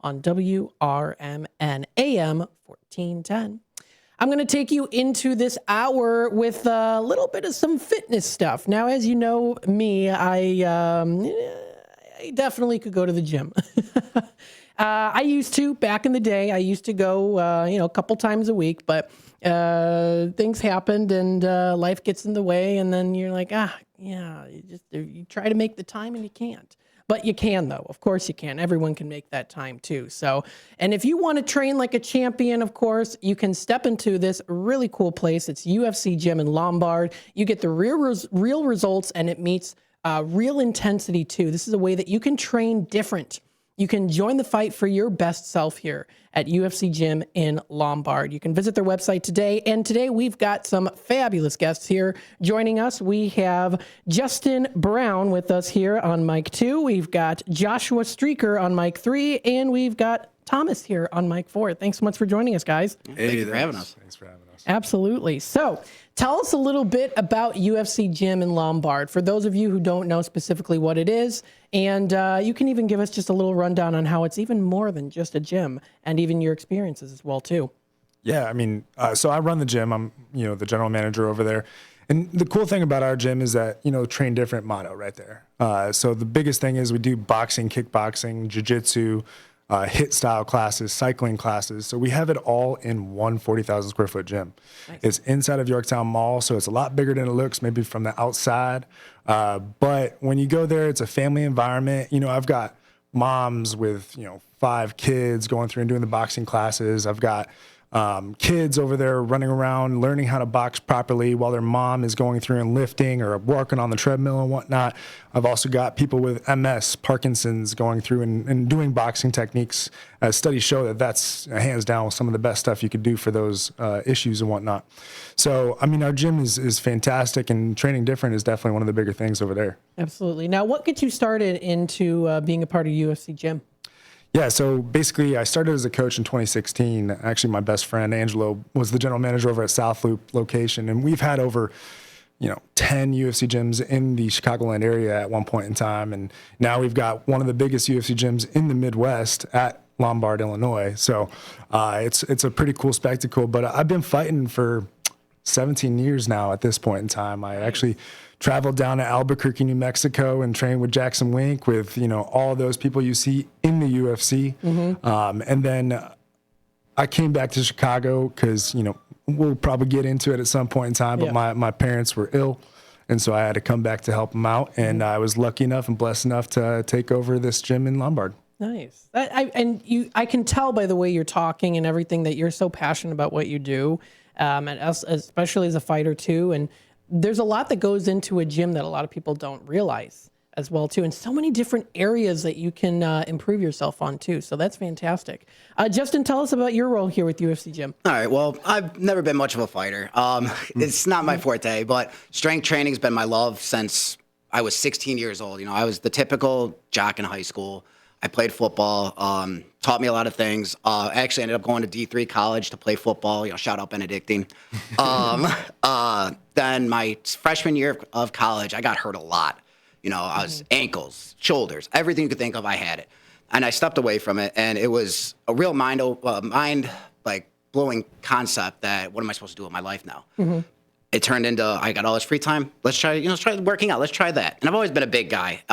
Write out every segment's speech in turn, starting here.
on WRMN AM 1410. I'm going to take you into this hour with a little bit of some fitness stuff. Now, as you know me, I definitely could go to the gym. I used to, back in the day, I used to go, a couple times a week, but things happened and life gets in the way. And then you're like, you try to make the time and you can't. But you can, though. Of course you can. Everyone can make that time, too. So, and if you want to train like a champion, of course, you can step into this really cool place. It's UFC Gym in Lombard. You get the real results, and it meets real intensity, too. This is a way that you can train different. You can join the fight for your best self here at UFC Gym in Lombard. You can visit their website today. And today we've got some fabulous guests here joining us. We have Justin Brown with us here on mic 2. We've got Joshua Streacker on mic 3. And we've got Thomas here on mic 4. Thanks so much for joining us, guys. Hey, thanks for having us. Thanks for having us. Absolutely. So tell us a little bit about UFC Gym in Lombard, for those of you who don't know specifically what it is. And you can even give us just a little rundown on how it's even more than just a gym and even your experiences as well, too. Yeah, I mean, so I run the gym. I'm, the general manager over there. And the cool thing about our gym is that, train different motto right there. So the biggest thing is we do boxing, kickboxing, jiu-jitsu, HIIT style classes, cycling classes. So we have it all in one 40,000 square foot gym. Nice. It's inside of Yorktown Mall, so it's a lot bigger than it looks maybe from the outside. But when you go there, it's a family environment. I've got moms with, 5 kids going through and doing the boxing classes. I've got kids over there running around, learning how to box properly while their mom is going through and lifting or working on the treadmill and whatnot. I've also got people with MS, Parkinson's, going through and doing boxing techniques. Studies show that that's hands down some of the best stuff you could do for those issues and whatnot. So, I mean, our gym is fantastic, and training different is definitely one of the bigger things over there. Absolutely. Now, what gets you started into being a part of UFC Gym? Yeah, so basically I started as a coach in 2016. Actually, my best friend, Angelo, was the general manager over at South Loop location. And we've had over, 10 UFC gyms in the Chicagoland area at one point in time. And now we've got one of the biggest UFC gyms in the Midwest at Lombard, Illinois. So it's a pretty cool spectacle. But I've been fighting for 17 years now at this point in time. I actually traveled down to Albuquerque, New Mexico, and trained with Jackson Wink, with all those people you see in the UFC. Mm-hmm. And then I came back to Chicago because we'll probably get into it at some point in time. But my parents were ill, and so I had to come back to help them out. And I was lucky enough and blessed enough to take over this gym in Lombard. Nice. I can tell by the way you're talking and everything that you're so passionate about what you do, and especially as a fighter too. And there's a lot that goes into a gym that a lot of people don't realize as well, too. And so many different areas that you can improve yourself on, too. So that's fantastic. Justin, tell us about your role here with UFC Gym. All right. Well, I've never been much of a fighter. It's not my forte, but strength training has been my love since I was 16 years old. I was the typical jock in high school. I played football, taught me a lot of things. I actually ended up going to D3 college to play football. Shout out Benedictine. Then my freshman year of college, I got hurt a lot. I was ankles, shoulders, everything you could think of, I had it. And I stepped away from it, and it was a real mind blowing concept that what am I supposed to do with my life now? Mm-hmm. It turned into, I got all this free time. Let's try working out. Let's try that. And I've always been a big guy.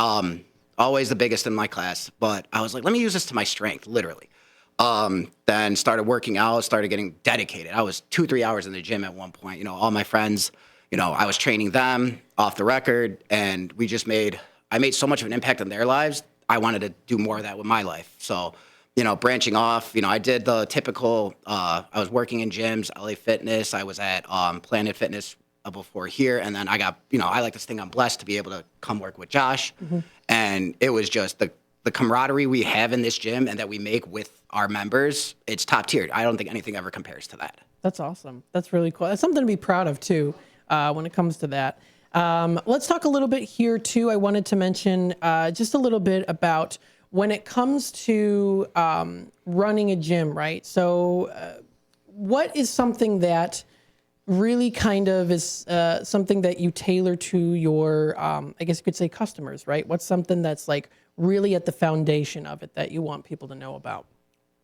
Always the biggest in my class, but I was like, let me use this to my strength, literally. Then started working out, started getting dedicated. I was 2-3 hours in the gym at one point. All my friends, I was training them off the record, and I made so much of an impact on their lives. I wanted to do more of that with my life. So, branching off, I did the typical, I was working in gyms, LA Fitness. I was at Planet Fitness before here. And then I got, I like this thing. I'm blessed to be able to come work with Josh. Mm-hmm. And it was just the camaraderie we have in this gym and that we make with our members. It's top tier. I don't think anything ever compares to that. That's awesome. That's really cool. That's something to be proud of too, when it comes to that. Let's talk a little bit here too. I wanted to mention just a little bit about when it comes to running a gym, right? So what is something that really kind of is something that you tailor to your, I guess you could say customers, right? What's something that's like really at the foundation of it that you want people to know about?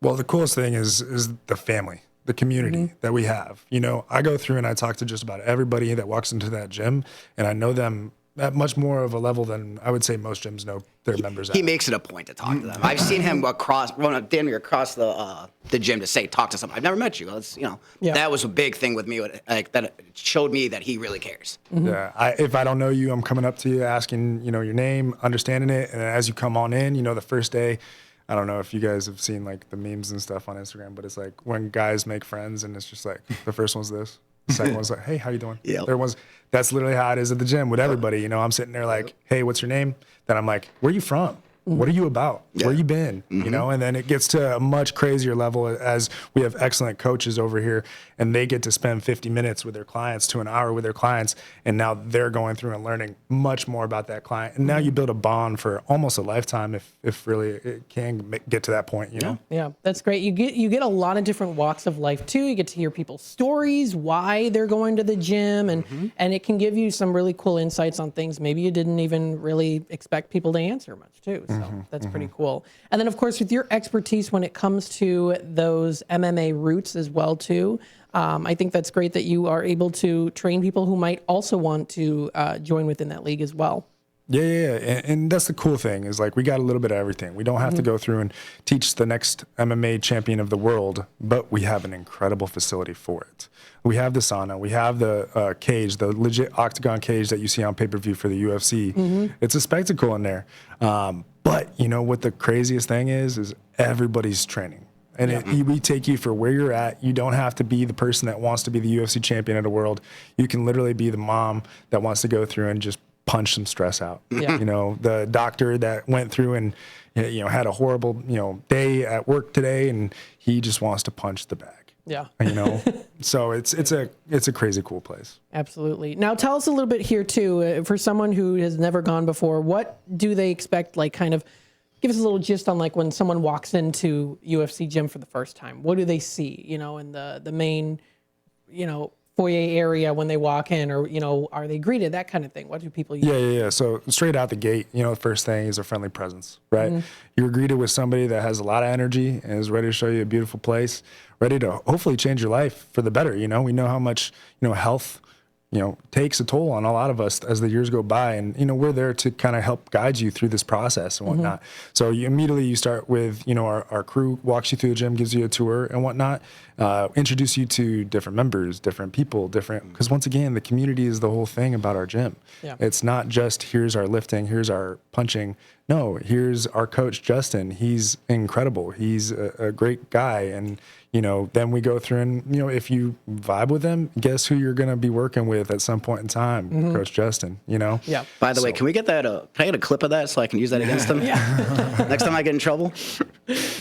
Well, the coolest thing is the family, the community that we have. You know, I go through and I talk to just about everybody that walks into that gym, and I know them at much more of a level than I would say most gyms know their members at. He makes it a point to talk to them. I've seen him damn near across the gym to say, talk to someone. I've never met you. That was a big thing with me. Like that showed me that he really cares. Yeah, if I don't know you, I'm coming up to you, asking, you know, your name, understanding it, and as you come on in, you know, the first day, I don't know if you guys have seen like the memes and stuff on Instagram, but it's like when guys make friends and it's just like the first one's this, the second one's like, hey, how you doing? Yeah. Third one's, that's literally how it is at the gym with everybody. You know, I'm sitting there like, hey, what's your name? Then I'm like, where are you from? What are you about? Where you been? You know, and then it gets to a much crazier level as we have excellent coaches over here, and they get to spend 50 minutes with their clients to an hour with their clients, and now they're going through and learning much more about that client. And now you build a bond for almost a lifetime, if really it can get to that point. You know? Yeah, that's great. You get a lot of different walks of life too. You get to hear people's stories, why they're going to the gym, and it can give you some really cool insights on things maybe you didn't even really expect people to answer much too. So that's pretty cool. And then of course with your expertise when it comes to those MMA roots as well too, I think that's great that you are able to train people who might also want to join within that league as well. Yeah. And that's the cool thing is like we got a little bit of everything. We don't have to go through and teach the next MMA champion of the world, but we have an incredible facility for it. We have the sauna. We have the cage, the legit octagon cage that you see on pay-per-view for the UFC. It's a spectacle in there. But you know what the craziest thing is everybody's training. And we take you for where you're at. You don't have to be the person that wants to be the UFC champion of the world. You can literally be the mom that wants to go through and just punch some stress out. You know, the doctor that went through and, you know, had a horrible, you know, day at work today and he just wants to punch the bag. Yeah. You know, so it's a crazy cool place. Absolutely. Now tell us a little bit here too, for someone who has never gone before, what do they expect? Like kind of give us a little gist on like when someone walks into UFC Gym for the first time, what do they see, you know, in the main, you know, foyer area when they walk in, or, you know, are they greeted, that kind of thing? What do people use? Yeah. So straight out the gate, you know, the first thing is a friendly presence, right? You're greeted with somebody that has a lot of energy and is ready to show you a beautiful place, ready to hopefully change your life for the better. You know, we know how much, you know, health, you know, takes a toll on a lot of us as the years go by. And, you know, we're there to kind of help guide you through this process and whatnot. So you start with, you know, our crew walks you through the gym, gives you a tour and whatnot, introduce you to different members, different people, because once again, the community is the whole thing about our gym. Yeah. It's not just here's our lifting, here's our punching. No, here's our coach, Justin. He's incredible. He's a great guy. And, you know, then we go through and, you know, if you vibe with them, guess who you're going to be working with at some point in time? Coach Justin, you know? Yeah. By the way, can we get that? Can I get a clip of that so I can use that against them? Next time I get in trouble.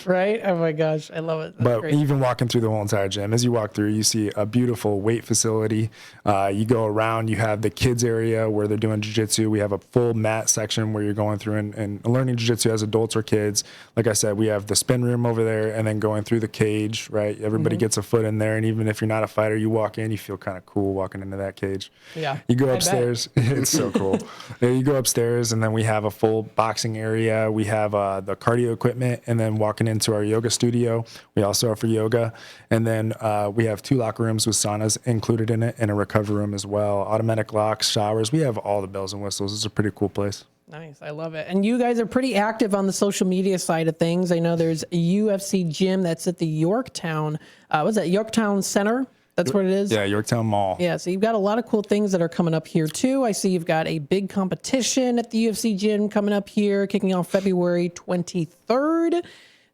Right? Oh my gosh. I love it. That's but great. even walking through the whole entire gym, as you walk through, you see a beautiful weight facility. You go around, you have the kids area where they're doing jiu-jitsu. We have a full mat section where you're going through and learning jiu-jitsu as adults or kids. Like I said, we have the spin room over there and then going through the cage, right? Everybody gets a foot in there. And even if you're not a fighter, you walk in, you feel kind of cool walking into that cage. Yeah. You go upstairs. It's so cool. You go upstairs and then we have a full boxing area. We have the cardio equipment and then walking into our yoga studio. We also offer yoga. And then we have 2 locker rooms with saunas included in it and a recovery room as well. Automatic locks, showers. We have all the bells and whistles. It's a pretty cool place. Nice. I love it. And you guys are pretty active on the social media side of things. I know there's a UFC Gym that's at the Yorktown. What's that? Yorktown Center? That's what it is? Yeah, Yorktown Mall. Yeah, so you've got a lot of cool things that are coming up here too. I see you've got a big competition at the UFC Gym coming up here, kicking off February 23rd.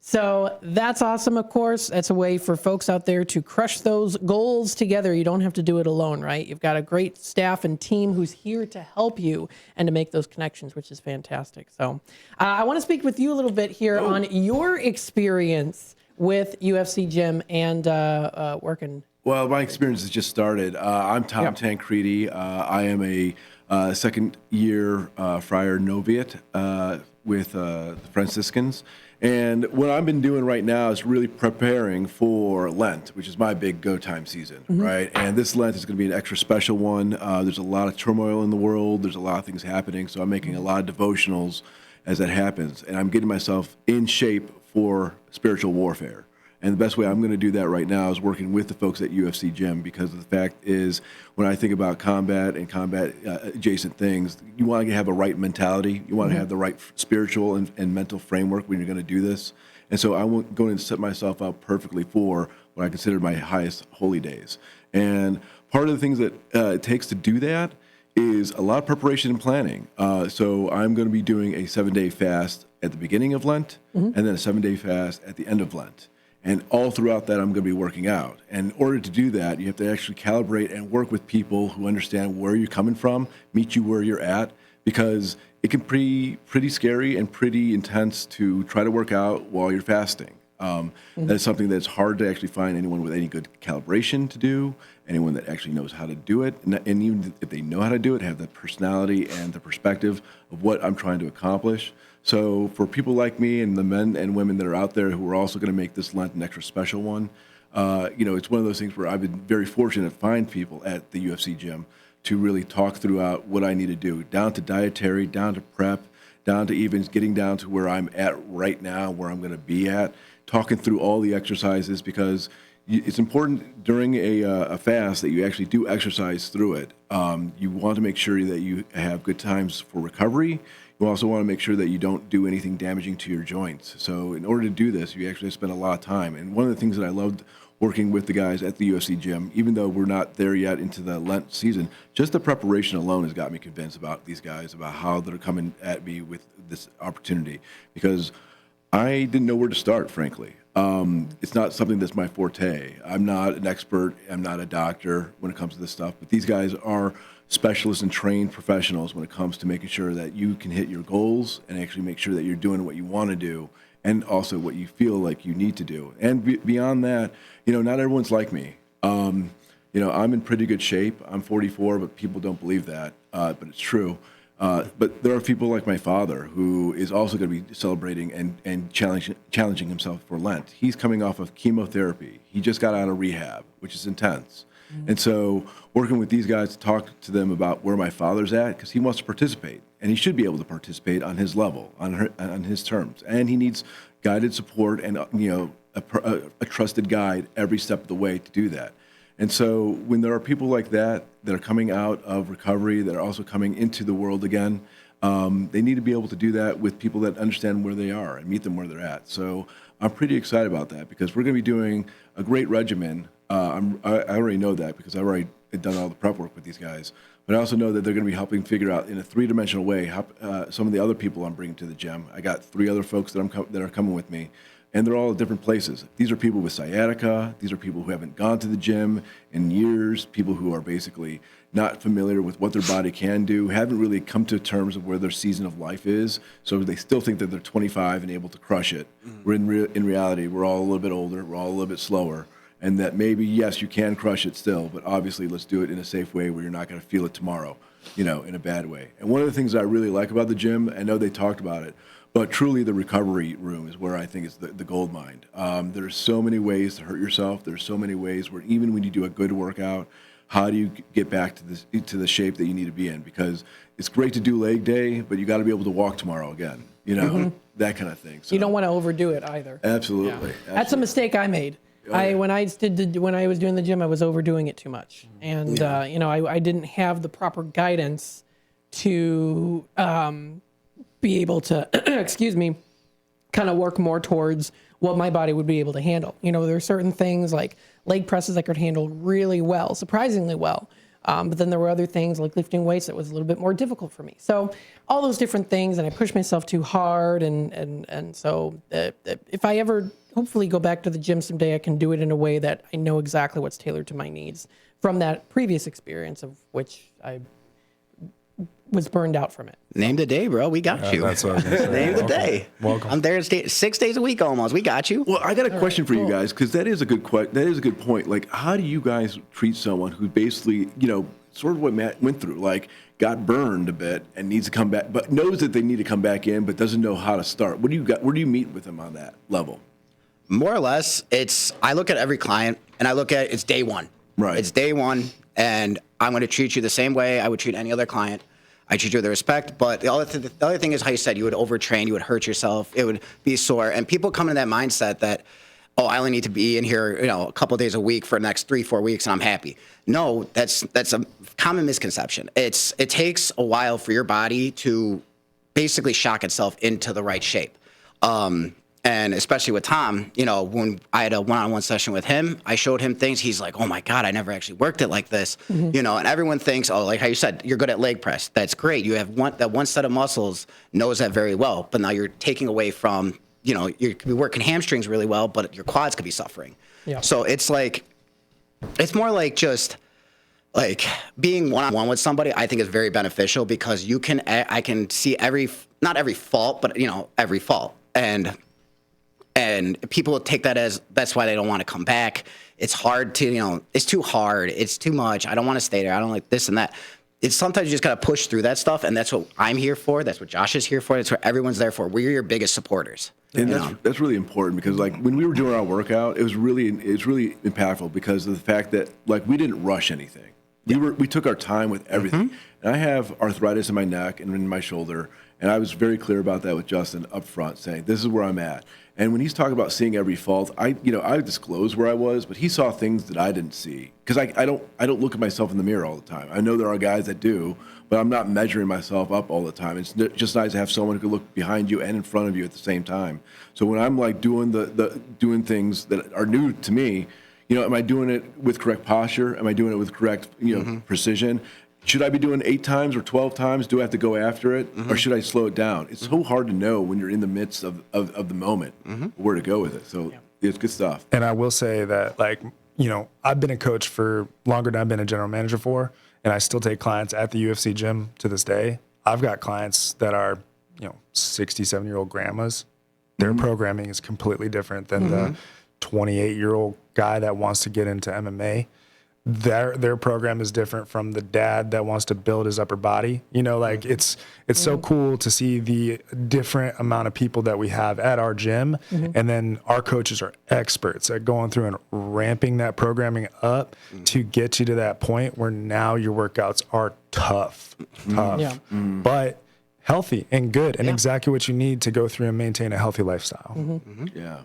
So that's awesome, of course. That's a way for folks out there to crush those goals together. You don't have to do it alone, right? You've got a great staff and team who's here to help you and to make those connections, which is fantastic. So I want to speak with you a little bit here on your experience with UFC Gym and working. Well, my experience has just started. I'm Tom Tancredi. I am a second-year Friar Novitiate with the Franciscans. And what I've been doing right now is really preparing for Lent, which is my big go time season, right? And this Lent is going to be an extra special one. There's a lot of turmoil in the world. There's a lot of things happening. So I'm making a lot of devotionals as that happens. And I'm getting myself in shape for spiritual warfare. And the best way I'm going to do that right now is working with the folks at UFC Gym, because the fact is, when I think about combat and combat adjacent things, you want to have a right mentality. You want to have the right spiritual and mental framework when you're going to do this. And so I'm going to set myself up perfectly for what I consider my highest holy days. And part of the things that it takes to do that is a lot of preparation and planning. So I'm going to be doing a 7-day fast at the beginning of Lent, and then a 7-day fast at the end of Lent. And all throughout that, I'm going to be working out. And in order to do that, you have to actually calibrate and work with people who understand where you're coming from, meet you where you're at, because it can be pretty scary and pretty intense to try to work out while you're fasting. That's something that's hard to actually find anyone with any good calibration to do, anyone that actually knows how to do it. And even if they know how to do it, have the personality and the perspective of what I'm trying to accomplish. So for people like me and the men and women that are out there who are also going to make this Lent an extra special one, it's one of those things where I've been very fortunate to find people at the UFC Gym to really talk throughout what I need to do, down to dietary, down to prep, down to even getting down to where I'm at right now, where I'm going to be at, talking through all the exercises, because it's important during a fast that you actually do exercise through it. You want to make sure that you have good times for recovery. You also want to make sure that you don't do anything damaging to your joints. So in order to do this, you actually spend a lot of time. And one of the things that I loved working with the guys at the UFC Gym, even though we're not there yet into the Lent season, just the preparation alone has got me convinced about these guys, about how they're coming at me with this opportunity, because I didn't know where to start, frankly. It's not something that's my forte. I'm not an expert. I'm not a doctor when it comes to this stuff, but these guys are specialists and trained professionals when it comes to making sure that you can hit your goals and actually make sure that you're doing what you want to do, and also what you feel like you need to do. And beyond that, not everyone's like me. I'm in pretty good shape. I'm 44, but people don't believe that, but it's true. But there are people like my father who is also going to be celebrating and challenging himself for Lent. He's coming off of chemotherapy. He just got out of rehab, which is intense. And so working with these guys to talk to them about where my father's at, because he wants to participate, and he should be able to participate on his level, on his terms. And he needs guided support and a trusted guide every step of the way to do that. And so when there are people like that that are coming out of recovery, that are also coming into the world again, they need to be able to do that with people that understand where they are and meet them where they're at. So I'm pretty excited about that, because we're going to be doing a great regimen. I already know that because I've already done all the prep work with these guys. But I also know that they're going to be helping figure out in a three-dimensional way how, some of the other people I'm bringing to the gym. I got 3 other folks that are coming with me, and they're all at different places. These are people with sciatica. These are people who haven't gone to the gym in years, people who are basically not familiar with what their body can do, haven't really come to terms of where their season of life is, so they still think that they're 25 and able to crush it. Where in reality, we're all a little bit older, we're all a little bit slower, and that maybe, yes, you can crush it still, but obviously let's do it in a safe way where you're not going to feel it tomorrow, in a bad way. And one of the things that I really like about the gym, I know they talked about it, but truly the recovery room is where I think is the gold mine. There's so many ways to hurt yourself. There's so many ways where even when you do a good workout, how do you get back to the shape that you need to be in? Because it's great to do leg day, but you got to be able to walk tomorrow again, that kind of thing. So, you don't want to overdo it either. Absolutely. Yeah. That's a mistake I made. When I was doing the gym, I was overdoing it too much, and I didn't have the proper guidance to be able to, kind of work more towards what my body would be able to handle. There are certain things like leg presses I could handle really well, surprisingly well. But then there were other things like lifting weights that was a little bit more difficult for me. So all those different things, and I pushed myself too hard. And so if I ever hopefully go back to the gym someday, I can do it in a way that I know exactly what's tailored to my needs from that previous experience of which I was burned out from it. Name the day, bro. We got you. That's what I was gonna say. Name the day. Welcome. I'm there 6 days a week almost. We got you. Well, I got a question for you guys, because that is a good point. Like, how do you guys treat someone who basically, sort of what Matt went through, like got burned a bit and needs to come back, but knows that they need to come back in, but doesn't know how to start? Where do you meet with them on that level? More or less, I look at every client and I look at it's day one. Right. It's day one, and I'm going to treat you the same way I would treat any other client. I treat you with respect, but the other thing is how you said you would overtrain, you would hurt yourself, it would be sore, and people come in that mindset that oh, I only need to be in here, a couple of days a week for the next 3-4 weeks and I'm happy. No, that's a common misconception. It takes a while for your body to basically shock itself into the right shape. And especially with Tom, when I had a one-on-one session with him, I showed him things. He's like, oh my God, I never actually worked it like this. And everyone thinks, oh, like how you said, you're good at leg press. That's great. You have one set of muscles knows that very well, but now you're taking away from, you could be working hamstrings really well, but your quads could be suffering. Yeah. So it's more like just like being one-on-one with somebody, I think is very beneficial because I can see not every fault, but every fault. And people take that as that's why they don't want to come back. It's hard to, it's too hard. It's too much. I don't want to stay there. I don't like this and that. It's sometimes you just got to push through that stuff. And that's what I'm here for. That's what Josh is here for. That's what everyone's there for. We're your biggest supporters. And that's really important because like when we were doing our workout, it's really impactful because of the fact that like we didn't rush anything. We took our time with everything. And I have arthritis in my neck and in my shoulder. And I was very clear about that with Justin up front, saying, this is where I'm at. And when he's talking about seeing every fault, I disclosed where I was, but he saw things that I didn't see. Because I don't look at myself in the mirror all the time. I know there are guys that do, but I'm not measuring myself up all the time. It's just nice to have someone who can look behind you and in front of you at the same time. So when I'm like doing doing things that are new to me, am I doing it with correct posture? Am I doing it with correct precision? Should I be doing 8 times or 12 times? Do I have to go after it? Or should I slow it down? It's so hard to know when you're in the midst of the moment where to go with it. So it's good stuff. And I will say that, I've been a coach for longer than I've been a general manager for, and I still take clients at the UFC gym to this day. I've got clients that are, 67-year-old grandmas. Their programming is completely different than the 28-year-old guy that wants to get into MMA. Their program is different from the dad that wants to build his upper body. It's so cool to see the different amount of people that we have at our gym. And then our coaches are experts at going through and ramping that programming up to get you to that point where now your workouts are tough, but healthy and good and exactly what you need to go through and maintain a healthy lifestyle. Yeah.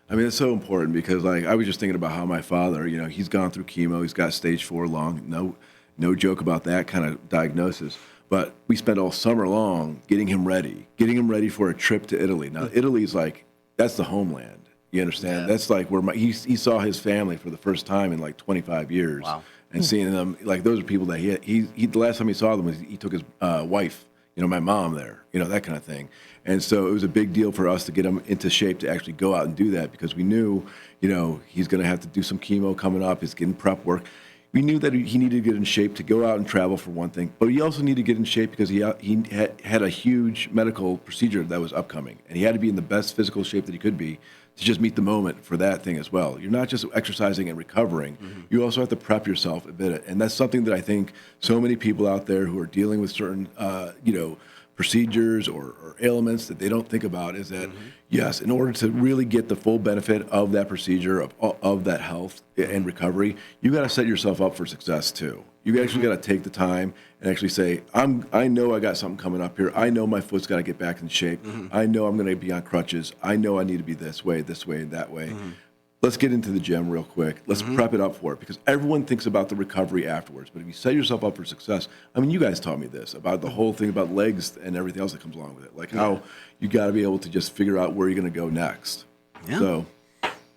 I mean, it's so important because, I was just thinking about how my father, he's gone through chemo. He's got stage 4 lung. No joke about that kind of diagnosis. But we spent all summer long getting him ready for a trip to Italy. Now, Italy's that's the homeland. You understand? Yeah. That's where he saw his family for the first time in 25 years. Wow. And seeing them, those are people that he the last time he saw them was he took his wife, my mom there, that kind of thing. And so it was a big deal for us to get him into shape to actually go out and do that because we knew, he's going to have to do some chemo coming up. He's getting prep work. We knew that he needed to get in shape to go out and travel for one thing, but he also needed to get in shape because he had a huge medical procedure that was upcoming, and he had to be in the best physical shape that he could be to just meet the moment for that thing as well. You're not just exercising and recovering. You also have to prep yourself a bit, and that's something that I think so many people out there who are dealing with certain, procedures or ailments that they don't think about is that, yes, in order to really get the full benefit of that procedure, of that health and recovery, you got to set yourself up for success too. You actually got to take the time and actually say, I know I got something coming up here. I know my foot's got to get back in shape. I know I'm going to be on crutches. I know I need to be this way, and that way. Let's get into the gym real quick. Let's prep it up for it because everyone thinks about the recovery afterwards. But if you set yourself up for success, you guys taught me this about the whole thing about legs and everything else that comes along with it. How you got to be able to just figure out where you're going to go next. Yeah. So,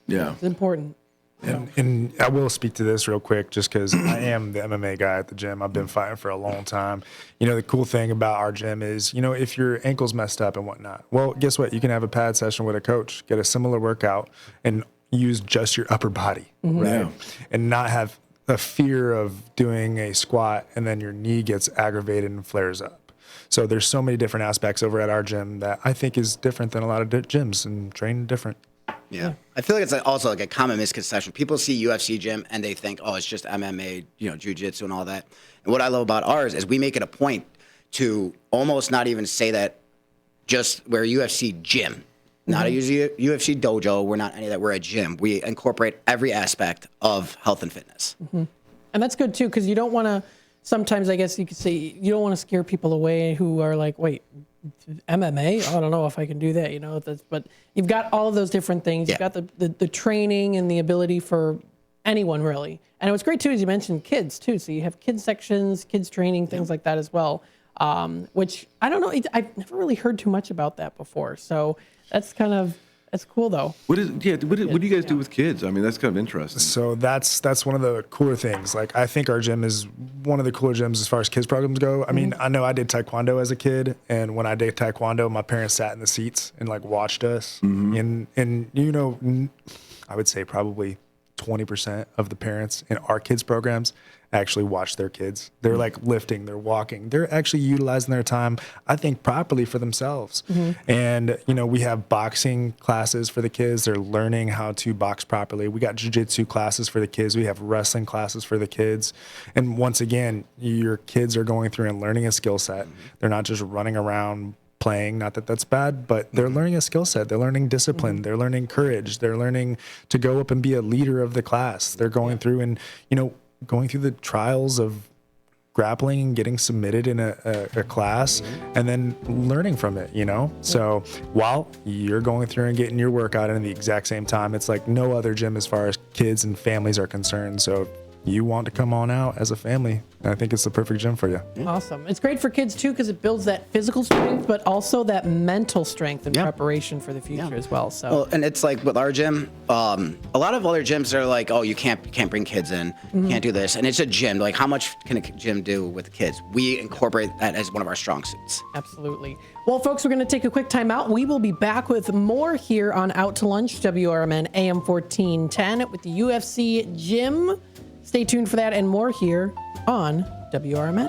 yeah. It's important. And I will speak to this real quick just because I am the MMA guy at the gym. I've been fighting for a long time. The cool thing about our gym is, if your ankle's messed up and whatnot, well, guess what? You can have a pad session with a coach, get a similar workout, and use just your upper body, right? And not have a fear of doing a squat and then your knee gets aggravated and flares up. So there's so many different aspects over at our gym that I think is different than a lot of gyms and train different. Yeah. I feel like it's also a common misconception. People see UFC gym and they think, oh, it's just MMA, jiu-jitsu and all that. And what I love about ours is we make it a point to almost not even say that just we're a UFC gym. Not a UFC dojo. We're not any of that. We're a gym. We incorporate every aspect of health and fitness. And that's good, too, because you don't want to, sometimes I guess you could say, you don't want to scare people away who are like, wait, MMA. I don't know if I can do that, but you've got all of those different things. You've got the training and the ability for anyone really. And what's great too, is you mentioned kids too. So you have kids sections, kids training, things like that as well. Which I don't know. I've never really heard too much about that before. So that's cool though. What do you guys do with kids? I mean, that's kind of interesting. So that's one of the cooler things. Like, I think our gym is one of the cooler gyms as far as kids programs go. I mean, I know I did taekwondo as a kid, and when I did taekwondo, my parents sat in the seats and like watched us. And I would say probably 20% of the parents in our kids programs actually watch their kids. They're like lifting, they're walking, they're actually utilizing their time, I think, properly for themselves. And, we have boxing classes for the kids. They're learning how to box properly. We got jiu-jitsu classes for the kids. We have wrestling classes for the kids. And once again, your kids are going through and learning a skill set. They're not just running around playing, not that that's bad, but they're learning a skill set. They're learning discipline. They're learning courage. They're learning to go up and be a leader of the class. They're going through and, going through the trials of grappling and getting submitted in a class and then learning from it, So while you're going through and getting your workout in the exact same time, it's like no other gym as far as kids and families are concerned. So you want to come on out as a family, I think it's the perfect gym for you. Awesome. It's great for kids too, because it builds that physical strength, but also that mental strength and preparation for the future as well. So, well, and it's like with our gym, a lot of other gyms are like, oh, you can't bring kids in, can't do this, and it's a gym. Like, how much can a gym do with the kids? We incorporate that as one of our strong suits. Absolutely. Well, folks, we're going to take a quick time out. We will be back with more here on Out to Lunch, WRMN AM 1410 with the UFC Gym. Stay tuned for that and more here on WRMN.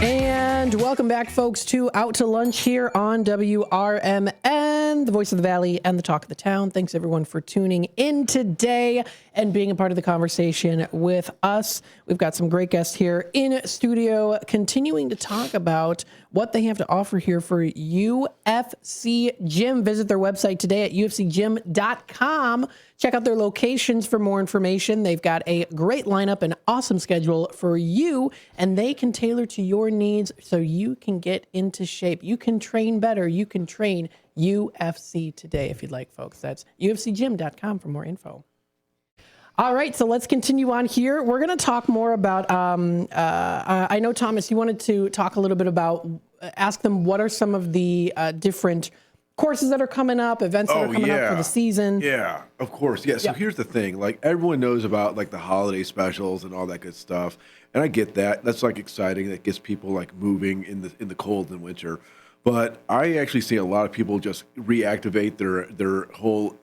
And welcome back, folks, to Out to Lunch here on WRMN, the voice of the Valley and the talk of the town. Thanks, everyone, for tuning in today and being a part of the conversation with us. We've got some great guests here in studio, continuing to talk about what they have to offer here for UFC Gym. Visit their website today at ufcgym.com. Check out their locations for more information. They've got a great lineup and awesome schedule for you, and they can tailor to your needs so you can get into shape. You can train better. You can train UFC today if you'd like, folks. That's ufcgym.com for more info. All right, so let's continue on here. We're going to talk more about, I know, Thomas, you wanted to talk a little bit about, ask them what are some of the different courses that are coming up, events that are coming up for the season. Yeah, of course. Yeah, so here's the thing. Like, everyone knows about, like, the holiday specials and all that good stuff. And I get that. That's, like, exciting. That gets people, like, moving in the cold and winter. But I actually see a lot of people just reactivate their whole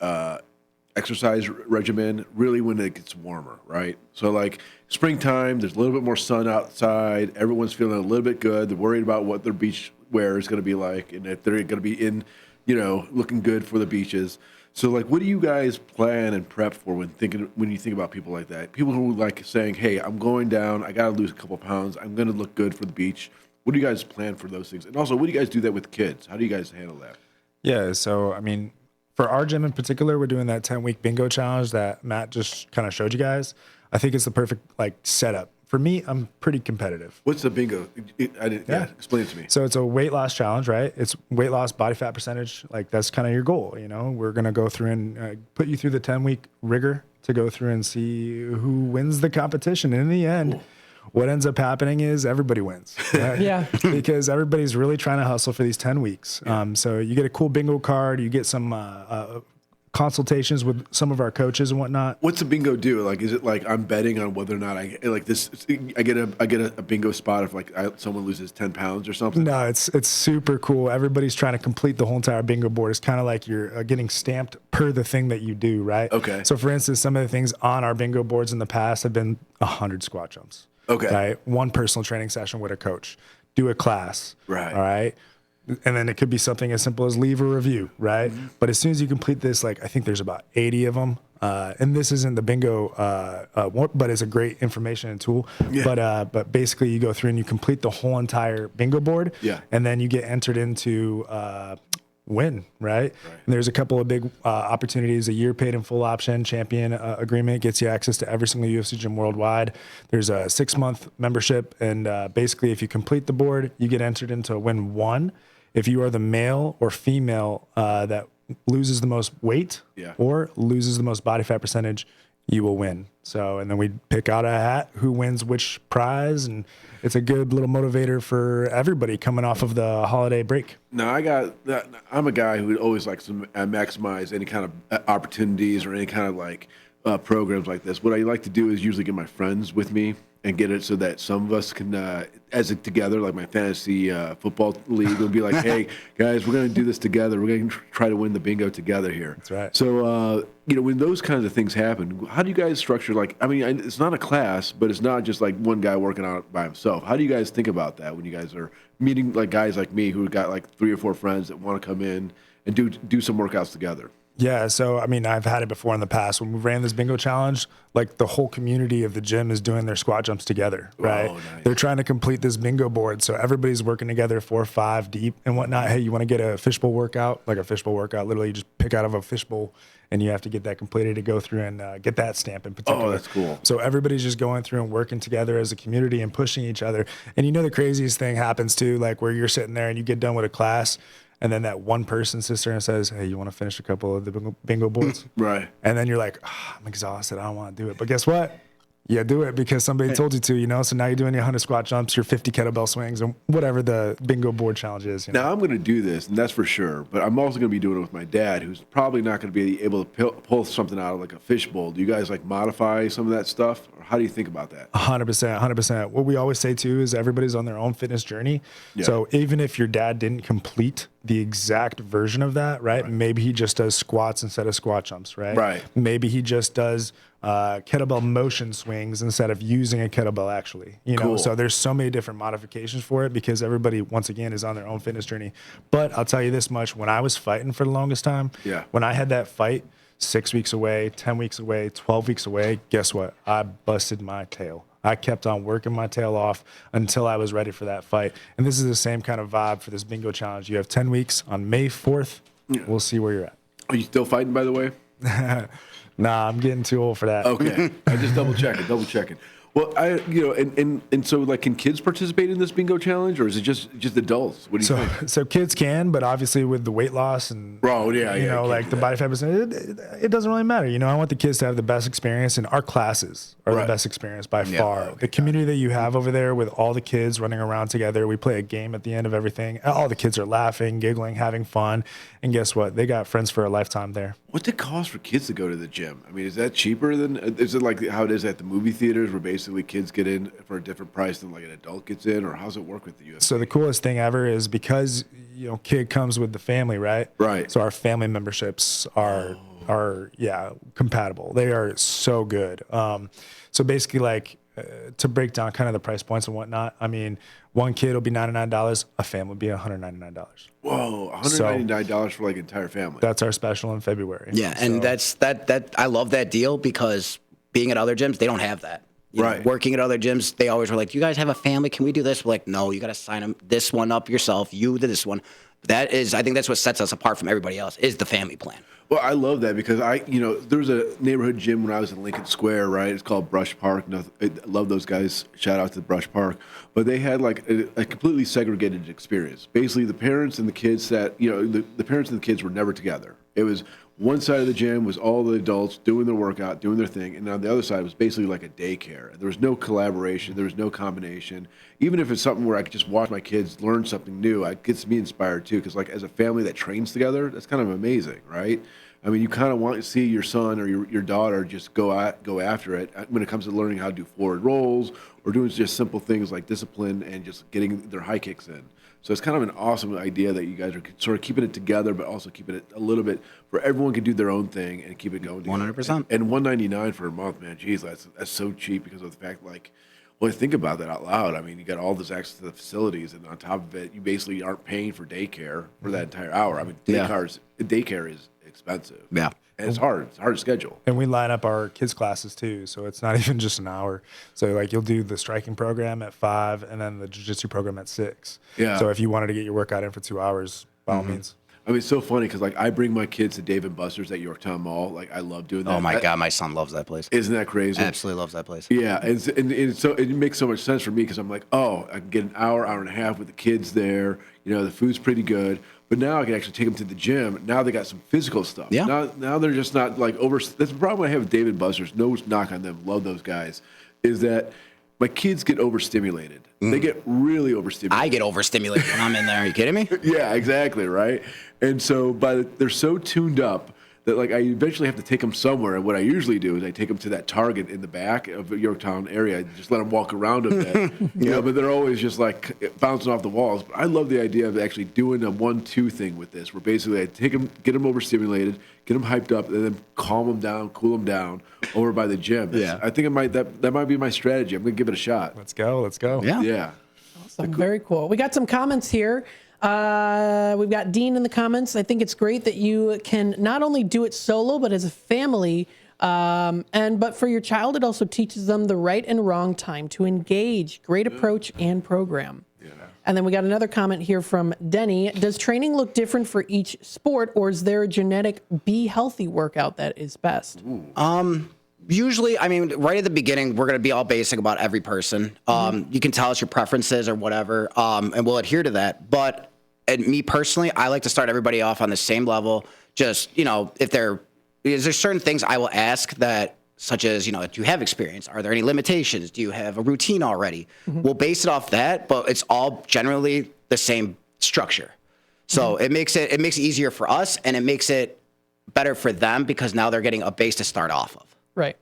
exercise regimen really when it gets warmer, right? So like springtime, there's a little bit more sun outside. Everyone's feeling a little bit good. They're worried about what their beach wear is going to be like and if they're going to be in, looking good for the beaches. So like, what do you guys plan and prep for when you think about people like that? People who like saying, hey, I'm going down, I got to lose a couple pounds, I'm going to look good for the beach. What do you guys plan for those things? And also, what do you guys do that with kids? How do you guys handle that? Yeah, so I mean, for our gym in particular, we're doing that 10-week bingo challenge that Matt just kind of showed you guys. I think it's the perfect setup. For me, I'm pretty competitive. What's the bingo? Explain it to me. So it's a weight loss challenge, right? It's weight loss, body fat percentage. Like that's kind of your goal. We're going to go through and put you through the 10-week rigor to go through and see who wins the competition. And in the end, cool. What ends up happening is everybody wins. Right? Yeah. Because everybody's really trying to hustle for these 10 weeks. Yeah. So you get a cool bingo card. You get some consultations with some of our coaches and whatnot. What's the bingo do? Like, is it like I'm betting on whether or not I get a bingo spot if someone loses 10 pounds or something? No, it's super cool. Everybody's trying to complete the whole entire bingo board. It's kind of like you're getting stamped per the thing that you do, right? Okay. So for instance, some of the things on our bingo boards in the past have been 100 squat jumps. Okay. Right. One personal training session with a coach. Do a class. Right. All right. And then it could be something as simple as leave a review, right? Mm-hmm. But as soon as you complete this, I think there's about 80 of them. And this isn't the bingo, but it's a great information and tool. Yeah. But basically you go through and you complete the whole entire bingo board. Yeah. And then you get entered into win, right? And there's a couple of big opportunities. A year paid in full option champion agreement gets you access to every single UFC gym worldwide. There's a 6-month membership, and basically if you complete the board, you get entered into win one. If you are the male or female that loses the most weight or loses the most body fat percentage, you will win. So, and then we pick out a hat who wins which prize, and it's a good little motivator for everybody coming off of the holiday break. Now, I'm a guy who always likes to maximize any kind of opportunities or any kind of like programs like this. What I like to do is usually get my friends with me and get it so that some of us can, as it together, like my fantasy football league, will be like, hey, guys, we're going to do this together. We're going to try to win the bingo together here. That's right. So, when those kinds of things happen, how do you guys structure, like, I mean, it's not a class, but it's not just like one guy working on it by himself. How do you guys think about that when you guys are meeting like guys like me who got like 3 or 4 friends that want to come in and do some workouts together? Yeah, so I mean, I've had it before in the past when we ran this bingo challenge. Like the whole community of the gym is doing their squat jumps together, right? Oh, nice. They're trying to complete this bingo board, so everybody's working together 4 or 5 deep and whatnot. Hey, you want to get a fishbowl workout? Like a fishbowl workout, literally you just pick out of a fishbowl, and you have to get that completed to go through and get that stamp in particular. Oh, that's cool. So everybody's just going through and working together as a community and pushing each other. And you know the craziest thing happens too, like where you're sitting there and you get done with a class, and then that one person sits there and says, hey, you want to finish a couple of the bingo boards? Right. And then you're like, I'm exhausted. I don't want to do it. But guess what? You do it because somebody told you to, you know? So now you're doing your 100 squat jumps, your 50 kettlebell swings, and whatever the bingo board challenge is. You know? Now, I'm going to do this, and that's for sure. But I'm also going to be doing it with my dad, who's probably not going to be able to pull something out of like a fishbowl. Do you guys like modify some of that stuff? Or how do you think about that? 100%, 100%. What we always say too is everybody's on their own fitness journey. Yeah. So even if your dad didn't complete the exact version of that, right? Maybe he just does squats instead of squat jumps, right? Right. Maybe he just does kettlebell motion swings instead of using a kettlebell actually, you know? So there's so many different modifications for it because everybody, once again, is on their own fitness journey. But I'll tell you this much, when I was fighting for the longest time, when I had that fight 6 weeks away, 10 weeks away, 12 weeks away, guess what? I busted my tail. I kept on working my tail off until I was ready for that fight. And this is the same kind of vibe for this bingo challenge. You have 10 weeks on May 4th. We'll see where you're at. Are you still fighting, by the way? Nah, I'm getting too old for that. Okay. I just double checking. Well, and so like, can kids participate in this bingo challenge, or is it just adults? What do you think? So kids can, but obviously with the weight loss and like the body fat percentage, it doesn't really matter. You know, I want the kids to have the best experience, and our classes are the best experience by far. The community that you have over there with all the kids running around together, we play a game at the end of everything. All the kids are laughing, giggling, having fun, and guess what? They got friends for a lifetime there. What's it cost for kids to go to the gym? I mean, is that cheaper than? Is it like how it is at the movie theaters, where basically kids get in for a different price than like an adult gets in, or how's it work with the UFC? So the coolest thing ever is because kid comes with the family, right? Right. So our family memberships are compatible. They are so good. So basically, like to break down kind of the price points and whatnot. I mean, one kid will be $99. A family will be $199. Whoa, $199 for like an entire family. That's our special in February. Yeah, and that's that. I love that deal because being at other gyms, they don't have that. You know, working at other gyms, they always were like, "You guys have a family? Can we do this?" We're like, "No, you got to sign this one up yourself. You did this one." That is, I think that's what sets us apart from everybody else is the family plan. Well, I love that because there was a neighborhood gym when I was in Lincoln Square, right? It's called Brush Park. I love those guys. Shout out to Brush Park. But they had like a completely segregated experience. Basically, the parents and the kids the parents and the kids were never together. It was one side of the gym was all the adults doing their workout, doing their thing, and on the other side was basically like a daycare. There was no collaboration. There was no combination. Even if it's something where I could just watch my kids learn something new, it gets me inspired too. Because like as a family that trains together, that's kind of amazing, right? I mean, you kind of want to see your son or your daughter just go after it when it comes to learning how to do forward rolls or doing just simple things like discipline and just getting their high kicks in. So it's kind of an awesome idea that you guys are sort of keeping it together, but also keeping it a little bit where everyone can do their own thing and keep it going together. 100%. And $199 for a month, man, geez, that's so cheap because of the fact, like, well, think about that out loud. I mean, you got all this access to the facilities, and on top of it, you basically aren't paying for daycare for that entire hour. I mean, daycare is expensive. Yeah. And it's hard. It's hard to schedule. And we line up our kids' classes too, so it's not even just an hour. So like you'll do the striking program at 5, and then the jiu-jitsu program at 6. Yeah. So if you wanted to get your workout in for 2 hours, by all means. I mean, it's so funny because like I bring my kids to Dave and Buster's at Yorktown Mall. Like I love doing that. Oh my God, my son loves that place. Isn't that crazy? Absolutely loves that place. Yeah, and so it makes so much sense for me because I'm like, oh, I can get an hour and a half with the kids there. You know, the food's pretty good. But now I can actually take them to the gym. Now they got some physical stuff. Yeah. Now they're just not like over. That's the problem I have with Dave and Buster's. No knock on them. Love those guys. Is that my kids get overstimulated. They get really overstimulated. I get overstimulated when I'm in there. Are you kidding me? Yeah, exactly, right? And so they're so tuned up that like I eventually have to take them somewhere. And what I usually do is I take them to that Target in the back of the Yorktown area. Just let them walk around a bit. You know, but they're always just like bouncing off the walls. But I love the idea of actually doing a 1-2 thing with this, where basically I take them, get them overstimulated, get them hyped up, and then calm them down, cool them down over by the gym. I think that might be my strategy. I'm gonna give it a shot. Let's go. Yeah. Awesome. Very cool. We got some comments here. We've got Dean in the comments. I think it's great that you can not only do it solo, but as a family. But for your child, it also teaches them the right and wrong time to engage. Great approach and program. Yeah. And then we got another comment here from Denny. Does training look different for each sport, or is there a genetic be healthy workout that is best? Usually, I mean, right at the beginning, we're going to be all basic about every person. You can tell us your preferences or whatever, and we'll adhere to that. But me personally, I like to start everybody off on the same level. Just, you know, is there certain things I will ask that, such as, you know, do you have experience? Are there any limitations? Do you have a routine already? We'll base it off that, but it's all generally the same structure. So it makes it easier for us, and it makes it better for them because now they're getting a base to start off of. Right.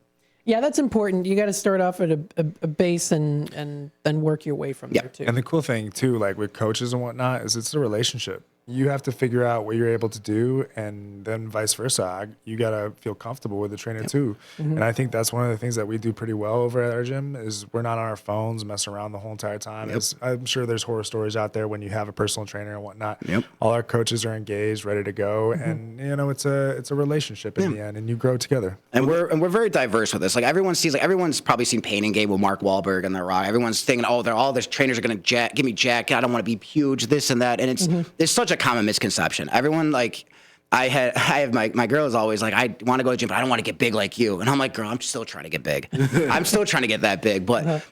Yeah, that's important. You got to start off at a base and then work your way from there too. And the cool thing too, like with coaches and whatnot, is it's a relationship. You have to figure out what you're able to do, and then vice versa. You got to feel comfortable with the trainer too. And I think that's one of the things that we do pretty well over at our gym is we're not on our phones messing around the whole entire time. I'm sure there's horror stories out there when you have a personal trainer and whatnot. All our coaches are engaged, ready to go, and you know it's a relationship in the end, and you grow together. And we're very diverse with this. Like everyone's probably seen Pain and Gain with Mark Wahlberg and The Rock. Everyone's thinking, oh, all the trainers are going to give me jack. I don't want to be huge, this and that. And it's such a common misconception. Everyone, like, I have my girl is always like, I want to go to the gym, but I don't want to get big like you. And I'm like, girl, I'm still trying to get big. I'm still trying to get that big. But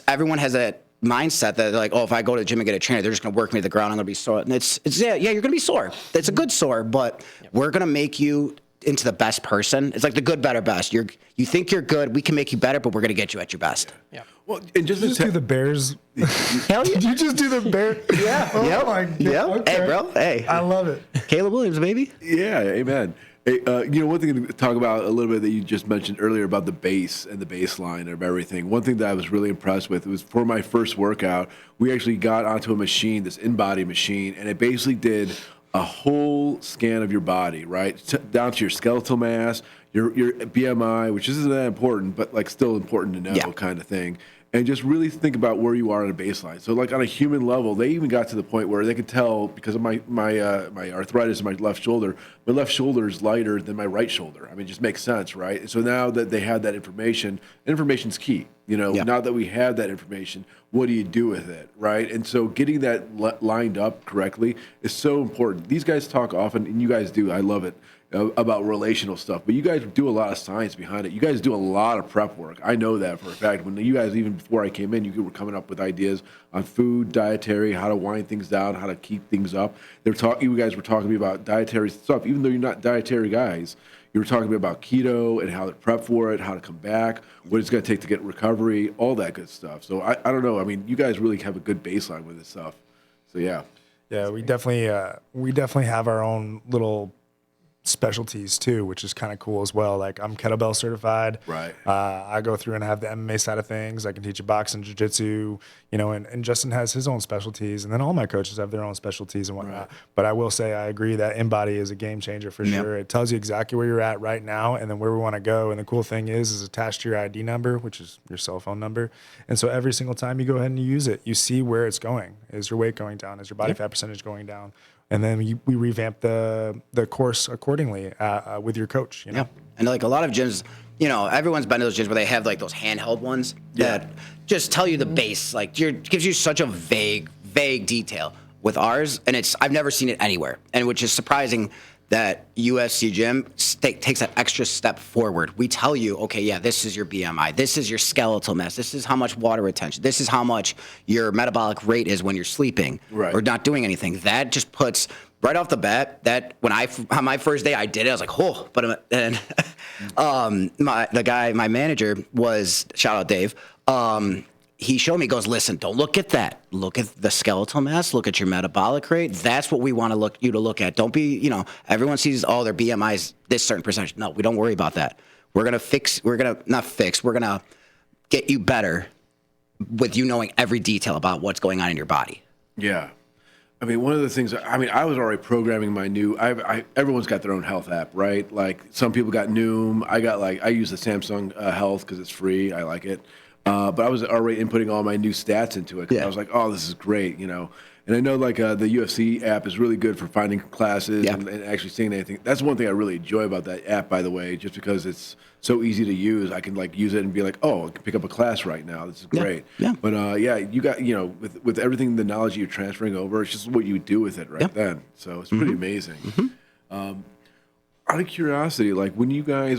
everyone has that mindset that they're like, oh, if I go to the gym and get a trainer, they're just going to work me to the ground. I'm going to be sore. And it's you're going to be sore. It's a good sore, but we're going to make you into the best person. It's like the good, better, best. You think you're good. We can make you better, but we're going to get you at your best. Yeah. Well, and just do the Bears. Hell yeah. Did you just do the Bears? Yeah. Oh my God. Yep. Okay. Hey, bro. Hey. I love it. Caleb Williams, baby. Yeah, amen. Hey, you know, one thing to talk about a little bit that you just mentioned earlier about the base and the baseline of everything. One thing that I was really impressed with was for my first workout, we actually got onto a machine, this in-body machine, and it basically did a whole scan of your body, right? Down to your skeletal mass, your BMI, which isn't that important, but like still important to know kind of thing. And just really think about where you are on a baseline. So like on a human level, they even got to the point where they could tell because of my arthritis in my left shoulder is lighter than my right shoulder. I mean, it just makes sense, right? And so now that they have that information's key. You know, now that we have that information, what do you do with it, right? And so getting that lined up correctly is so important. These guys talk often, and you guys do, I love it, about relational stuff. But you guys do a lot of science behind it. You guys do a lot of prep work. I know that for a fact. When you guys, even before I came in, you were coming up with ideas on food, dietary, how to wind things down, how to keep things up. You guys were talking to me about dietary stuff. Even though you're not dietary guys, you were talking about keto and how to prep for it, how to come back, what it's going to take to get recovery, all that good stuff. So I don't know. I mean, you guys really have a good baseline with this stuff. So yeah. Yeah, we definitely have our own little specialties too, which is kind of cool as well. Like I'm kettlebell certified. Right. I go through and have the MMA side of things. I can teach you boxing, jiu-jitsu, you know, and Justin has his own specialties, and then all my coaches have their own specialties and whatnot. Right. But I will say I agree that InBody is a game changer for sure. It tells you exactly where you're at right now and then where we want to go. And the cool thing is attached to your ID number, which is your cell phone number. And so every single time you go ahead and you use it, you see where it's going. Is your weight going down? Is your body fat percentage going down? And then we revamp the course accordingly with your coach. You know? Yeah. And like a lot of gyms, you know, everyone's been to those gyms where they have like those handheld ones that just tell you the base. Like gives you such a vague detail. with ours, and I've never seen it anywhere, and which is surprising that UFC Gym takes that extra step forward. We tell you, okay, yeah, this is your BMI, this is your skeletal mass, this is how much water retention, this is how much your metabolic rate is when you're sleeping or not doing anything. That just puts right off the bat that when on my first day I did it, I was like, oh, but and my manager was, shout out Dave. He showed me, goes, listen, don't look at that. Look at the skeletal mass. Look at your metabolic rate. That's what we want you to look at. Don't be, everyone sees, oh, their BMI is this certain percentage. No, we don't worry about that. We're going to get you better with you knowing every detail about what's going on in your body. Yeah. I mean, one of the things, I was already programming my new, everyone's got their own health app, right? Like some people got Noom. I use the Samsung Health because it's free. I like it. But I was already inputting all my new stats into it. I was like, oh, this is great, And I know the UFC app is really good for finding classes and actually seeing anything. That's one thing I really enjoy about that app, by the way, just because it's so easy to use. I can use it and be like, oh, I can pick up a class right now. This is great. Yeah. But you got, with everything, the knowledge you're transferring over, it's just what you do with it then. So it's pretty amazing. Out of curiosity, when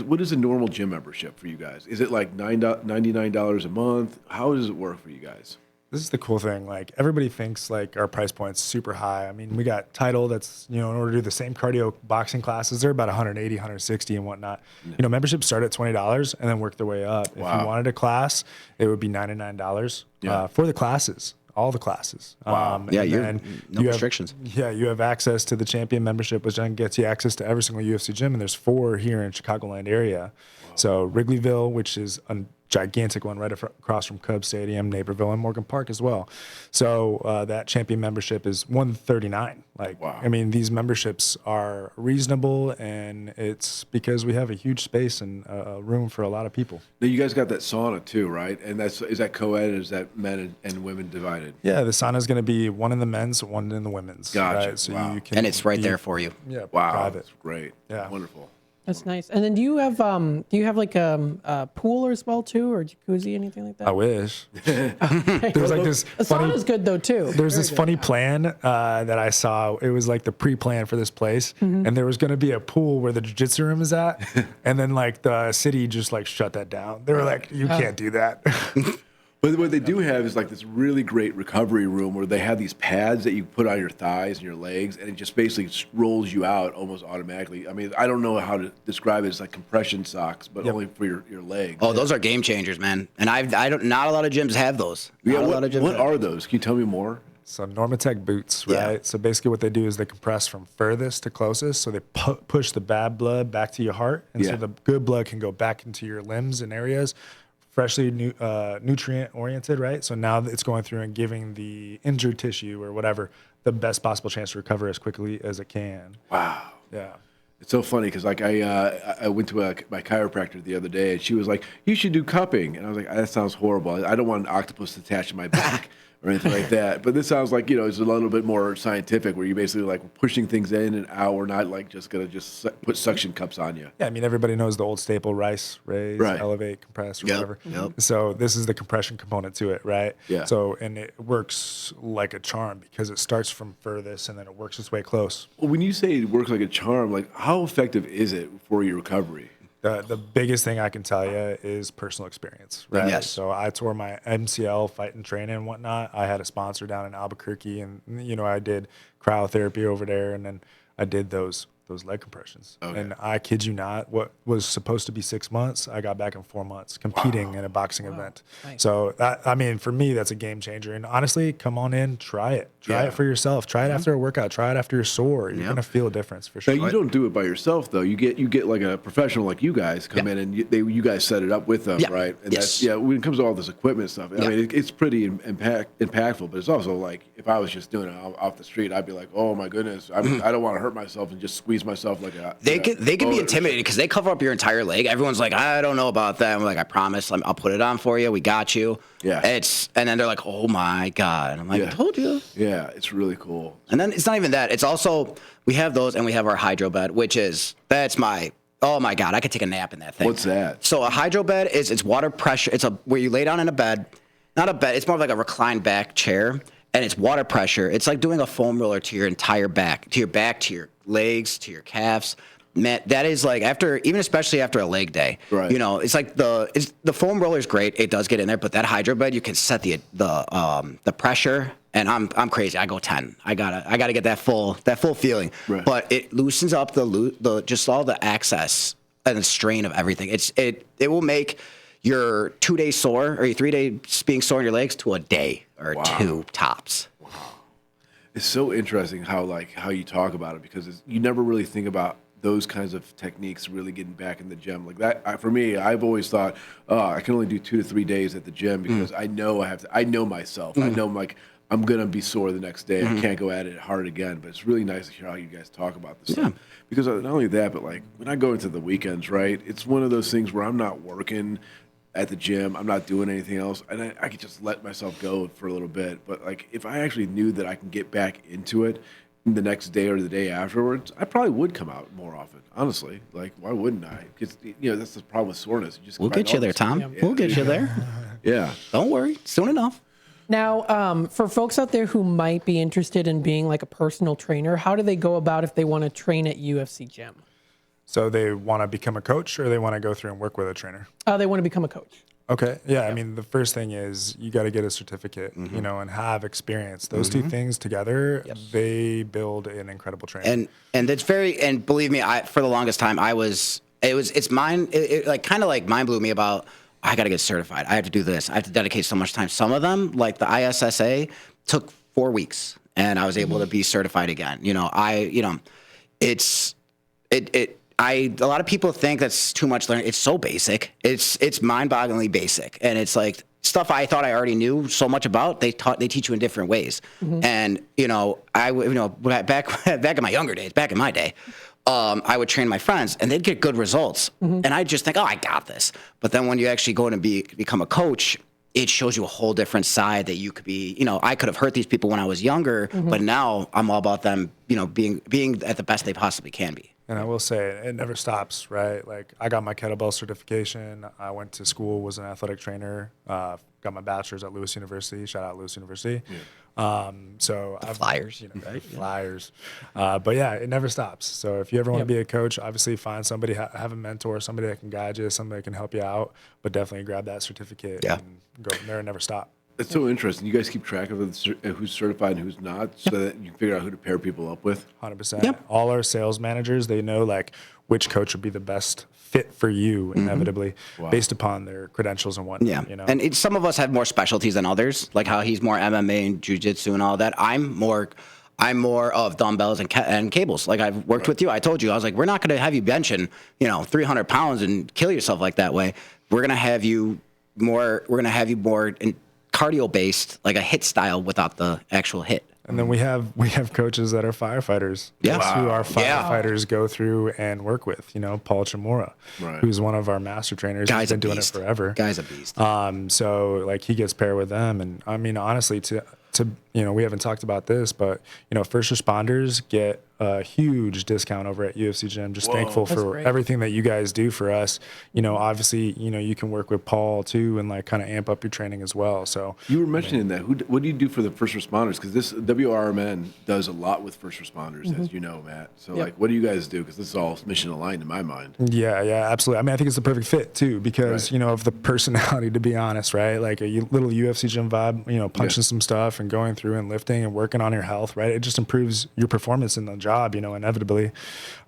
what is a normal gym membership for you guys? Is it like $99 a month? How does it work for you guys? This is the cool thing. Everybody thinks our price point's super high. I mean, we got Title that's, in order to do the same cardio boxing classes, they're about 180, 160 and whatnot. Memberships start at $20 and then work their way up. Wow. If you wanted a class, it would be $99 for the classes. All the classes. Wow. No restrictions. You have access to the champion membership, which then gets you access to every single UFC gym, and there's 4 here in Chicagoland area. Wow. So Wrigleyville, which is a gigantic one right across from Cubs Stadium, Naperville, and Morgan Park as well. So that champion membership is $139. Wow. I mean, these memberships are reasonable, and it's because we have a huge space and room for a lot of people. Now, you guys got that sauna too, right? And is that co-ed, or is that men and women divided? Yeah, the sauna is going to be one in the men's, one in the women's. Gotcha. Right? So you can, and it's right there for you. Yeah. Wow. Private. That's great. Yeah. Wonderful. That's nice. And then do you have a pool as well too, or jacuzzi, anything like that? I wish. There's this the funny. sauna's good though too. There's this funny plan that I saw. It was the pre-plan for this place, and there was going to be a pool where the jiu-jitsu room is at, and then the city just shut that down. They were like, "You can't do that." But what they do have is this really great recovery room where they have these pads that you put on your thighs and your legs, and it just basically rolls you out almost automatically. I mean, I don't know how to describe it. It's like compression socks, but only for your legs. Oh, those are game changers, man. And not a lot of gyms have those. What are those? Can you tell me more? So Normatec boots, right? Yeah. So basically what they do is they compress from furthest to closest. So they push the bad blood back to your heart. And so the good blood can go back into your limbs and areas. Freshly nutrient oriented, right? So now it's going through and giving the injured tissue or whatever the best possible chance to recover as quickly as it can. Wow. Yeah. It's so funny because I went to my chiropractor the other day, and she was like, "You should do cupping," and I was like, "That sounds horrible. I don't want an octopus attached to my back." Or anything like that. But this sounds like, it's a little bit more scientific, where you basically pushing things in and out. We're not just going to just put suction cups on you. Yeah, I mean, everybody knows the old staple: raise, elevate, compress, or whatever. Yep. So this is the compression component to it, right? Yeah. So, and it works like a charm because it starts from furthest and then it works its way close. Well, when you say it works like a charm, how effective is it for your recovery? The biggest thing I can tell you is personal experience, right? Yes. So I tore my MCL fighting training and whatnot. I had a sponsor down in Albuquerque, and I did cryotherapy over there, and then I did those leg compressions. Okay. And I kid you not, what was supposed to be 6 months, I got back in 4 months competing in a boxing event. Nice. So for me, that's a game changer. And honestly, come on in, try it. Try it for yourself. Try it after a workout. Try it after you're sore. You're gonna feel a difference for sure. Now, you don't do it by yourself though. You get like a professional like you guys come in, and you guys set it up with them, right? And that's when it comes to all this equipment stuff. I mean, it's pretty impactful, but it's also if I was just doing it off the street, I'd be like, oh my goodness, I don't want to hurt myself and just squeeze myself like a. They can be intimidated because they cover up your entire leg. Everyone's like, I don't know about that. I'm like, I promise, I'll put it on for you. We got you. Yeah. And then they're like, oh my God. And I'm like, I told you. Yeah, it's really cool. And then it's not even that. It's also, we have those, and we have our hydro bed, that's my, oh my God, I could take a nap in that thing. What's that? So a hydro bed it's water pressure. It's where you lay down in a bed, not a bed. It's more of like a reclined back chair. and it's water pressure. It's like doing a foam roller to your entire back, to your legs, to your calves. Man, that is like especially after a leg day. Right. You know, it's like the foam roller is great. It does get in there, but that hydro bed, you can set the pressure. And I'm crazy. I go 10. I gotta get that full feeling. Right. But it loosens up the just all the access and the strain of everything. It will make your 2 days sore or your 3 days being sore in your legs to a day or two tops. It's so interesting how you talk about it, because you never really think about those kinds of techniques really getting back in the gym like that. For me, I've always thought, I can only do 2 to 3 days at the gym because I know I know myself. I know I'm gonna be sore the next day. I can't go at it hard again. But it's really nice to hear how you guys talk about this stuff. Because not only that, but like when I go into the weekends, right? It's one of those things where I'm not working at the gym. I'm not doing anything else, and I could just let myself go for a little bit. But like if I actually knew that I can get back into it the next day or the day afterwards, I probably would come out more often. Honestly, like why wouldn't I? Because that's the problem with soreness. We'll get you there, Tom. Yeah. We'll get you there. Yeah. Don't worry. Soon enough. Now, for folks out there who might be interested in being like a personal trainer, how do they go about if they want to train at UFC Gym? So they want to become a coach, or they want to go through and work with a trainer? They want to become a coach. Okay. Yeah. I mean, the first thing is you got to get a certificate, and have experience. Those two things together, they build an incredible trainer. And it's and believe me, for the longest time, it kind of like mind blew me about, I got to get certified. I have to do this. I have to dedicate so much time. Some of them, like the ISSA, took 4 weeks, and I was able to be certified again. A lot of people think that's too much learning. It's so basic. It's mind-bogglingly basic, and it's like stuff I thought I already knew so much about. They teach you in different ways, and back in my younger days, back in my day, I would train my friends, and they'd get good results, and I'd just think, oh, I got this. But then when you actually go and become a coach, it shows you a whole different side that you could be. I could have hurt these people when I was younger, but now I'm all about them, being at the best they possibly can be. And I will say, it never stops, right? Like, I got my kettlebell certification. I went to school, was an athletic trainer, got my bachelor's at Lewis University. Shout out Lewis University. Yeah. So the Flyers, right? Flyers. But yeah, it never stops. So if you ever want to be a coach, obviously find somebody, have a mentor, somebody that can guide you, somebody that can help you out, but definitely grab that certificate and go from there and never stop. It's so interesting. You guys keep track of who's certified and who's not, so that you can figure out who to pair people up with. 100%. Yep. All our sales managers, they know like which coach would be the best fit for you, inevitably, based upon their credentials and whatnot. Yeah. And some of us have more specialties than others, like how he's more MMA and jiu-jitsu and all that. I'm more of dumbbells and cables. Like I've worked with you. I told you, I was like, we're not going to have you benching, 300 pounds and kill yourself like that way. We're going to have you more in cardio based, like a hit style without the actual hit. And then we have coaches that are firefighters. Yes. Who our firefighters go through and work with. Paul Chamora, who's one of our master trainers. He's been doing it forever. Guy's a beast. So like he gets paired with them, and I mean honestly, to we haven't talked about this, but first responders get a huge discount over at UFC Gym. Just thankful for everything that you guys do for us. Obviously, you can work with Paul too and like kind of amp up your training as well. So you were mentioning that. What do you do for the first responders? Because this WRMN does a lot with first responders, as you know, Matt. So like, what do you guys do? Because this is all mission aligned in my mind. Yeah, absolutely. I mean, I think it's the perfect fit too, because of the personality. To be honest, right? Like a little UFC Gym vibe. Punching some stuff and going through and lifting and working on your health. Right? It just improves your performance in the job. Inevitably.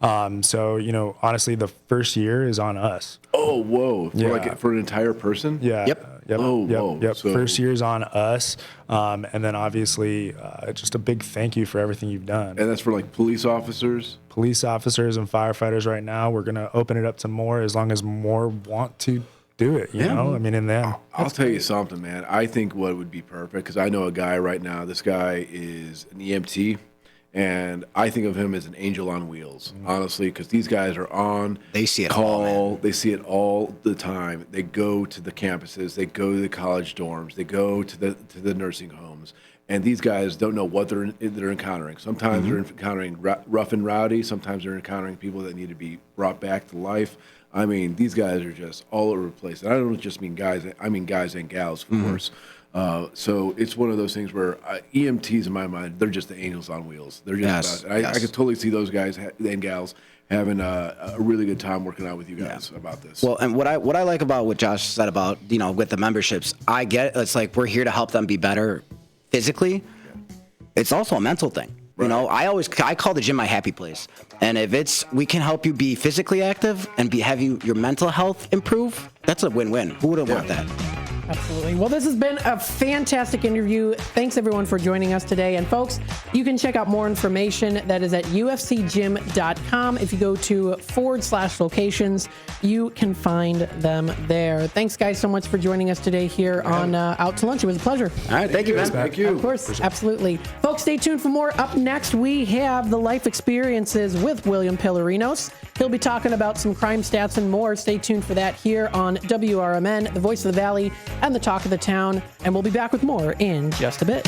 So honestly, the first year is on us. Oh, whoa! For an entire person. Yeah. Yep. Yep. So, first year's on us, and then obviously just a big thank you for everything you've done. And that's for like police officers and firefighters. Right now, we're gonna open it up to more as long as more want to do it. You know, I mean, in them. I'll tell you something, man. I think what would be perfect, because I know a guy right now. This guy is an EMT. And I think of him as an angel on wheels, honestly, because these guys are on they see it call. They see it all the time. They go to the campuses. They go to the college dorms. They go to the nursing homes. And these guys don't know what they're encountering. Sometimes they're encountering rough and rowdy. Sometimes they're encountering people that need to be brought back to life. I mean, these guys are just all over the place. And I don't just mean guys. I mean guys and gals, of course. So it's one of those things where EMTs, in my mind, they're just the angels on wheels. They're just I could totally see those guys and gals having a really good time working out with you guys about this. Well, and what I like about what Josh said about, with the memberships, I get it. It's like we're here to help them be better physically. It's also a mental thing. Right. I call the gym my happy place. And if we can help you be physically active and have your mental health improve, that's a win-win. Who wouldn't want that? Absolutely. Well, this has been a fantastic interview. Thanks, everyone, for joining us today. And, folks, you can check out more information. That is at ufcgym.com. If you go to /locations, you can find them there. Thanks, guys, so much for joining us today here on Out to Lunch. It was a pleasure. All right. Thank you, man. Thank you. Of course. Absolutely. Folks, stay tuned for more. Up next, we have the life experiences with William Pillarinos. He'll be talking about some crime stats and more. Stay tuned for that here on WRMN, the voice of the Valley and the talk of the town. And we'll be back with more in just a bit.